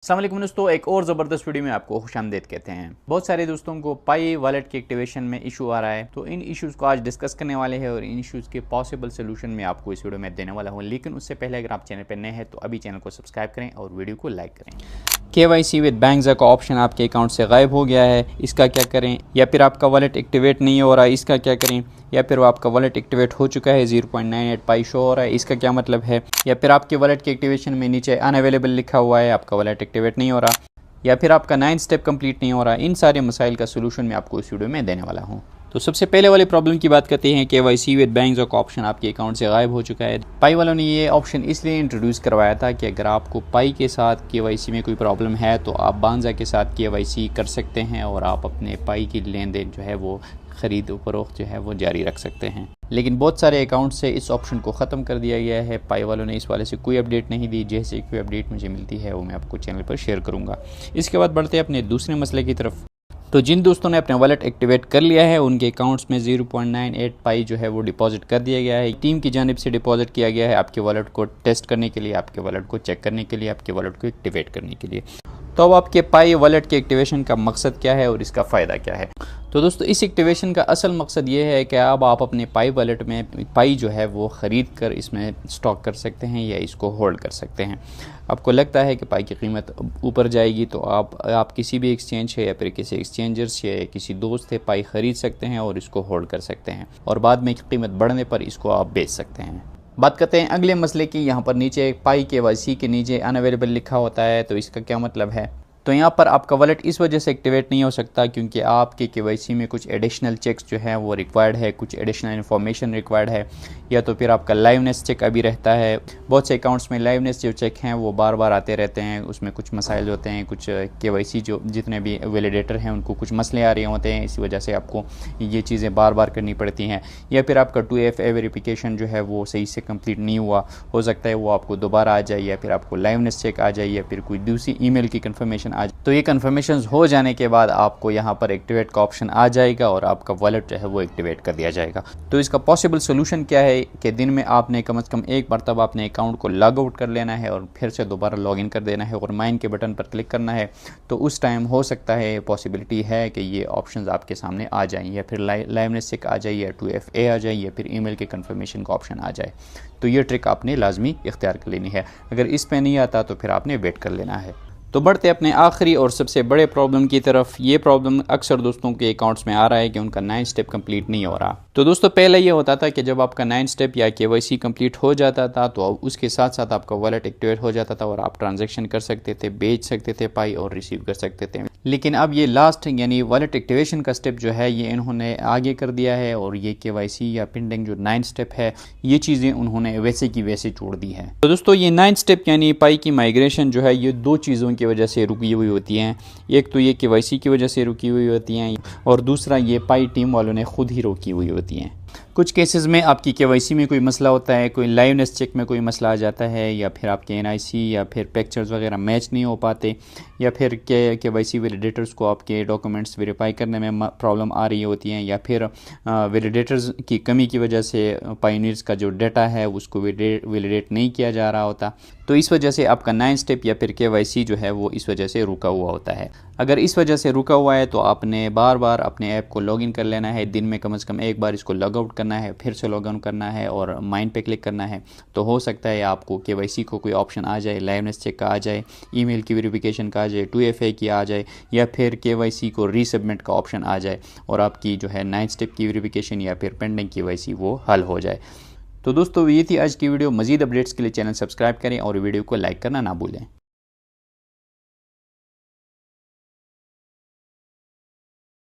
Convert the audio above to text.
अस्सलाम वालेकुम दोस्तों, एक और ज़बरदस्त वीडियो में आपको खुशामदीद कहते हैं। बहुत सारे दोस्तों को पाई वॉलेट के एक्टिवेशन में इशू आ रहा है, तो इन इश्यूज़ को आज डिस्कस करने वाले हैं और इन इश्यूज़ के पॉसिबल सोल्यूशन मैं आपको इस वीडियो में देने वाला हूं। लेकिन उससे पहले अगर आप चैनल पर नए हैं तो अभी चैनल को सब्सक्राइब करें और वीडियो को लाइक करें। KYC विद बैंकज़ा का ऑप्शन आपके अकाउंट से गायब हो गया है, इसका क्या करें? या फिर आपका वॉलेट एक्टिवेट नहीं हो रहा है, इसका क्या करें? या फिर वो आपका वॉलेट एक्टिवेट हो चुका है, 0.98 पाई शो हो रहा है, इसका क्या मतलब है? या फिर आपके वॉलेट के एक्टिवेशन में नीचे अनअवेलेबल लिखा हुआ है, आपका वॉलेट एक्टिवेट नहीं हो रहा, या फिर आपका 9 स्टेप कंप्लीट नहीं हो रहा। इन सारे मसाइल का सोल्यूशन मैं आपको इस वीडियो में देने वाला हूँ। तो सबसे पहले वाली प्रॉब्लम की बात करते हैं। KYC विद बैंकज़ा का ऑप्शन आपके अकाउंट से गायब हो चुका है। पाई वालों ने ये ऑप्शन इसलिए इंट्रोड्यूस करवाया था कि अगर आपको पाई के साथ KYC में कोई प्रॉब्लम है तो आप बैंकज़ा के साथ KYC कर सकते हैं और आप अपने पाई की लेन देन जो है वो ख़रीद फरोख्त जो है वो जारी रख सकते हैं। लेकिन बहुत सारे अकाउंट से इस ऑप्शन को ख़त्म कर दिया गया है। पाई वालों ने इस वाले से कोई अपडेट नहीं दी। जैसे कोई अपडेट मुझे मिलती है वो मैं आपको चैनल पर शेयर करूँगा। इसके बाद बढ़ते हैं अपने दूसरे मसले की तरफ। तो जिन दोस्तों ने अपने वॉलेट एक्टिवेट कर लिया है उनके अकाउंट्स में 0.98 पाई जो है वो डिपॉजिट कर दिया गया है। टीम की जानिब से डिपॉजिट किया गया है आपके वॉलेट को टेस्ट करने के लिए, आपके वॉलेट को चेक करने के लिए, आपके वॉलेट को एक्टिवेट करने के लिए। तो अब आपके पाई वॉलेट के एक्टिवेशन का मकसद क्या है और इसका फ़ायदा क्या है? तो दोस्तों, इस एक्टिवेशन का असल मकसद ये है कि अब आप अपने पाई वॉलेट में पाई जो है वो ख़रीद कर इसमें स्टॉक कर सकते हैं या इसको होल्ड कर सकते हैं। आपको लगता है कि पाई की कीमत ऊपर जाएगी तो आप किसी भी एक्सचेंज है या फिर किसी एक्सचेंजर से या किसी दोस्त से पाई ख़रीद सकते हैं और इसको होल्ड कर सकते हैं और बाद में कीमत बढ़ने पर इसको आप बेच सकते हैं। बात करते हैं अगले मसले की। यहाँ पर नीचे पाई KYC के नीचे अनअवेलेबल लिखा होता है, तो इसका क्या मतलब है? तो यहाँ पर आपका वॉलेट इस वजह से एक्टिवेट नहीं हो सकता क्योंकि आपके KYC में कुछ एडिशनल चेक्स जो है वो रिक्वायर्ड है, कुछ एडिशनल इन्फॉर्मेशन रिक्वायर्ड है, या तो फिर आपका लाइवनेस चेक अभी रहता है। बहुत से अकाउंट्स में लाइवनेस जो चेक हैं वो बार बार आते रहते हैं, उसमें कुछ मसाइल होते हैं, कुछ KYC जो जितने भी वैलिडेटर हैं उनको कुछ मसले आ रहे होते हैं, इसी वजह से आपको ये चीज़ें बार बार करनी पड़ती हैं। या फिर आपका 2FA वेरिफिकेशन जो है वो सही से कंप्लीट नहीं हुआ, हो सकता है वो आपको दोबारा आ जाए, या फिर आपको लाइवनेस चेक आ जाए, या फिर कोई दूसरी ईमेल की कन्फर्मेशन आ जाए। तो ये कन्फर्मेशन हो जाने के बाद आपको यहाँ पर एक्टिवेट का ऑप्शन आ जाएगा और आपका वॉलेट जो है वो एक्टिवेट कर दिया जाएगा। तो इसका पॉसिबल सोल्यूशन क्या है कि दिन में आपने कम से कम एक मरतबा अपने अकाउंट को लॉग आउट कर लेना है और फिर से दोबारा लॉगिन कर देना है और माइन के बटन पर क्लिक करना है। तो उस टाइम हो सकता है, पॉसिबिलिटी है कि ये ऑप्शंस आपके सामने आ जाएँ, या फिर लाइवनेस चेक आ जाए, या 2FA आ जाए, या फिर ईमेल के कन्फर्मेशन का ऑप्शन आ जाए। तो ये ट्रिक आपने लाजमी इख्तियार कर लेनी है। अगर इस पर नहीं आता तो फिर आपने वेट कर लेना है। तो बढ़ते अपने आखिरी और सबसे बड़े प्रॉब्लम की तरफ। ये प्रॉब्लम अक्सर दोस्तों के अकाउंट्स में आ रहा है कि उनका 9 स्टेप कंप्लीट नहीं हो रहा। तो दोस्तों, पहले ये होता था कि जब आपका 9 स्टेप या KYC कंप्लीट हो जाता था तो उसके साथ साथ आपका वॉलेट एक्टिवेट हो जाता था और आप ट्रांजैक्शन कर सकते थे, बेच सकते थे पाई और रिसीव कर सकते थे। लेकिन अब ये लास्ट यानी वॉलेट एक्टिवेशन का स्टेप जो है ये इन्होंने आगे कर दिया है और ये KYC या पेंडिंग जो 9 स्टेप है ये चीज़ें उन्होंने वैसे की वैसे छोड़ दी है। तो दोस्तों, ये 9 स्टेप यानी पाई की माइग्रेशन जो है ये दो चीज़ों की वजह से रुकी हुई होती हैं। एक तो ये KYC की वजह से रुकी हुई होती हैं और दूसरा ये पाई टीम वालों ने खुद ही रोकी हुई होती हैं। कुछ केसेस में आपकी KYC में कोई मसला होता है, कोई लाइवनेस चेक में कोई मसला आ जाता है, या फिर आपके NIC या फिर पिक्चर्स वगैरह मैच नहीं हो पाते, या फिर KYC वैलिडेटर्स को आपके डॉक्यूमेंट्स वेरीफाई करने में प्रॉब्लम आ रही होती हैं, या फिर वैलिडेटर्स की कमी की वजह से पायोनियर्स का जो डाटा है उसको वैलिडेट नहीं किया जा रहा होता। तो इस वजह से आपका 9 स्टेप या फिर KYC जो है वो इस वजह से रुका हुआ होता है। अगर इस वजह से रुका हुआ है तो आपने बार बार अपने ऐप को लॉगिन कर लेना है, दिन में कम से कम एक बार इसको लॉग आउट करना है, फिर से लॉग इन करना है और माइन पे क्लिक करना है। तो हो सकता है आपको KYC को कोई ऑप्शन आ जाए, लाइवनेस चेक का आ जाए, ईमेल की वेरिफिकेशन का आ जाए, 2FA की आ जाए, या फिर KYC को रीसबमिट का ऑप्शन आ जाए और आपकी जो है 9 स्टेप की वेरिफिकेशन या फिर पेंडिंग KYC वो हल हो जाए। तो दोस्तों, ये थी आज की वीडियो। मज़ीद अपडेट्स के लिए चैनल सब्सक्राइब करें और वीडियो को लाइक करना ना भूलें।